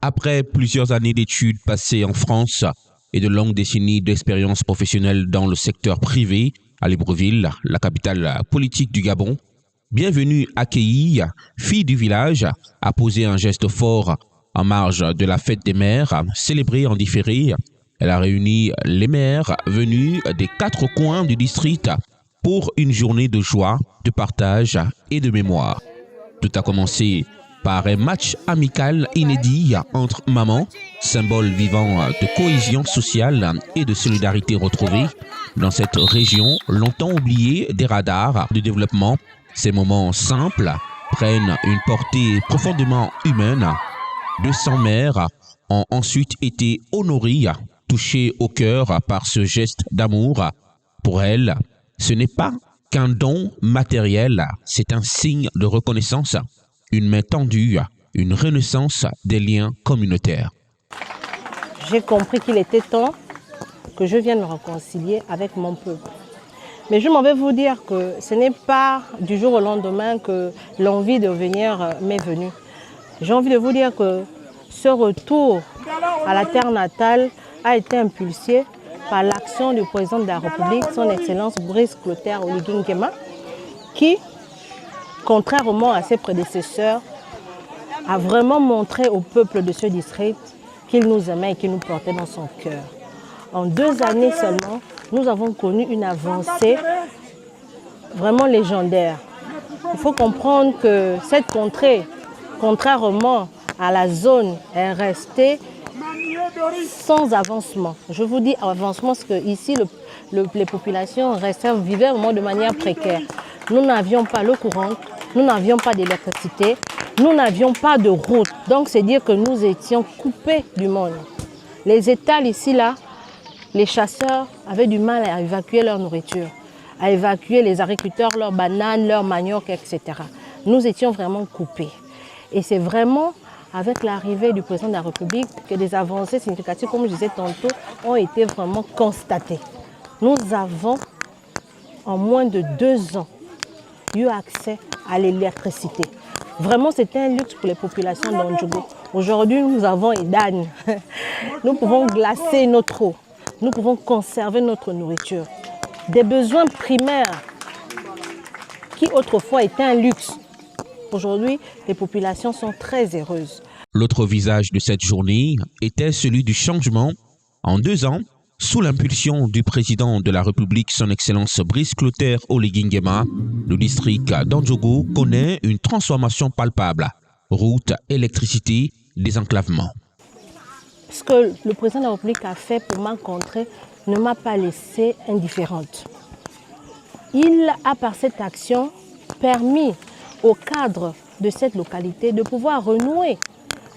Après plusieurs années d'études passées en France et de longues décennies d'expérience professionnelle dans le secteur privé à Libreville, la capitale politique du Gabon, Bienvenue Accueillie, fille du village, a posé un geste fort en marge de la fête des mères, célébrée en différé. Elle a réuni les mères venus des 4 coins du district pour une journée de joie, de partage et de mémoire. Tout a commencé par un match amical inédit entre mamans, symbole vivant de cohésion sociale et de solidarité retrouvée dans cette région longtemps oubliée des radars de développement. Ces moments simples prennent une portée profondément humaine. 200 mères ont ensuite été honorées, touchées au cœur par ce geste d'amour. Pour elles, ce n'est pas qu'un don matériel, c'est un signe de reconnaissance, une main tendue, une renaissance des liens communautaires. J'ai compris qu'il était temps que je vienne me réconcilier avec mon peuple. Mais je m'en vais vous dire que ce n'est pas du jour au lendemain que l'envie de venir m'est venue. J'ai envie de vous dire que ce retour à la terre natale a été impulsé par l'action du président de la République, son Excellence Brice Clotaire Oligui Nguema, qui, contrairement à ses prédécesseurs, a vraiment montré au peuple de ce district qu'il nous aimait et qu'il nous portait dans son cœur. En 2 années seulement, nous avons connu une avancée vraiment légendaire. Il faut comprendre que cette contrée, contrairement à la zone, est restée sans avancement. Je vous dis avancement parce qu'ici, les populations vivaient vraiment de manière précaire. Nous n'avions pas l'eau courante, nous n'avions pas d'électricité, nous n'avions pas de route. Donc, c'est dire que nous étions coupés du monde. Les étals ici, là, les chasseurs avaient du mal à évacuer leur nourriture, à évacuer les agriculteurs, leurs bananes, leurs manioc, etc. Nous étions vraiment coupés. Et c'est vraiment avec l'arrivée du président de la République que des avancées significatives, comme je disais tantôt, ont été vraiment constatées. Nous avons, en moins de 2 ans, eu accès à l'électricité. Vraiment, c'était un luxe pour les populations d'Ondjougou. Aujourd'hui, nous avons Edan. Nous pouvons glacer notre eau. Nous pouvons conserver notre nourriture. Des besoins primaires qui autrefois étaient un luxe. Aujourd'hui, les populations sont très heureuses. L'autre visage de cette journée était celui du changement. En 2 ans, sous l'impulsion du président de la République, son Excellence Brice Clotaire Oligui Nguema, le district d'Ondjougou connaît une transformation palpable. Route, électricité, désenclavement. Ce que le président de la République a fait pour ma contrée ne m'a pas laissée indifférente. Il a, par cette action, permis au cadre de cette localité de pouvoir renouer.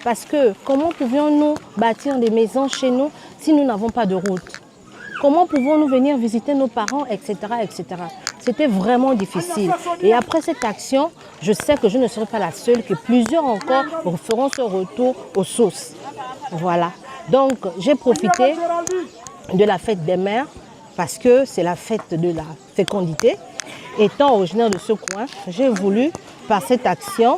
Parce que comment pouvions-nous bâtir des maisons chez nous si nous n'avons pas de route? Comment pouvons-nous venir visiter nos parents, etc., etc. C'était vraiment difficile. Et après cette action, je sais que je ne serai pas la seule, que plusieurs encore feront ce retour aux sources. Voilà. Donc, j'ai profité de la fête des mères parce que c'est la fête de la fécondité. Étant originaire de ce coin, j'ai voulu, par cette action,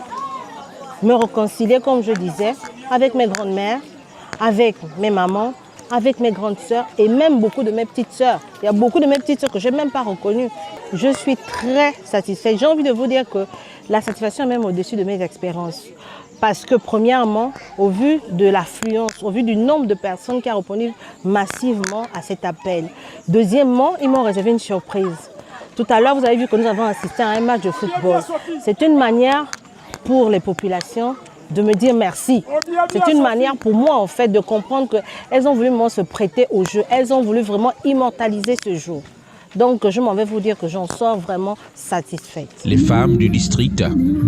me réconcilier, comme je disais, avec mes grandes-mères, avec mes mamans, avec mes grandes sœurs et même beaucoup de mes petites sœurs. Il y a beaucoup de mes petites sœurs que je n'ai même pas reconnues. Je suis très satisfaite. J'ai envie de vous dire que la satisfaction est même au-dessus de mes expériences. Parce que premièrement, au vu de l'affluence, au vu du nombre de personnes qui ont répondu massivement à cet appel. Deuxièmement, ils m'ont réservé une surprise. Tout à l'heure, vous avez vu que nous avons assisté à un match de football. C'est une manière pour les populations de me dire merci. C'est une manière pour moi en fait de comprendre qu'elles ont voulu se prêter au jeu. Elles ont voulu vraiment immortaliser ce jour. Donc je m'en vais vous dire que j'en sors vraiment satisfaite. Les femmes du district,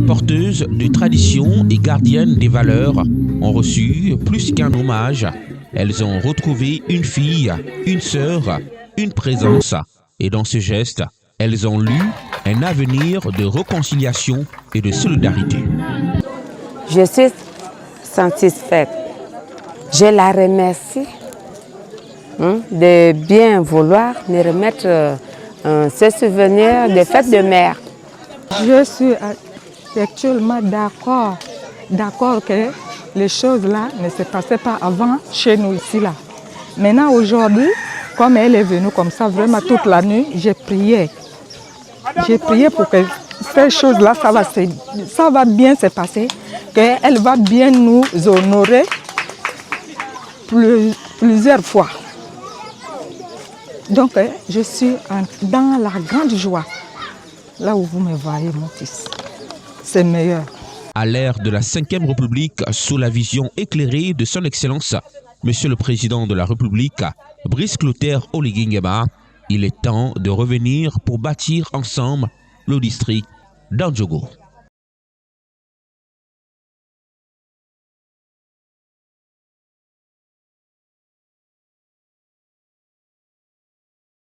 porteuses de traditions et gardiennes des valeurs, ont reçu plus qu'un hommage. Elles ont retrouvé une fille, une sœur, une présence. Et dans ce geste, elles ont lu un avenir de réconciliation et de solidarité. Je suis satisfaite. Je la remercie de bien vouloir me remettre ce souvenir de fête de mère. Je suis actuellement d'accord que les choses là ne se passaient pas avant chez nous ici là. Maintenant aujourd'hui, comme elle est venue comme ça vraiment toute la nuit, j'ai prié. J'ai prié pour que ces choses-là, ça va bien se passer, qu'elle va bien nous honorer plusieurs fois. Donc, je suis dans la grande joie. Là où vous me voyez, mon fils, c'est meilleur. À l'ère de la 5e République, sous la vision éclairée de son Excellence, Monsieur le Président de la République, Brice Clotaire Oligui Nguema, il est temps de revenir pour bâtir ensemble le district d'Andjogo.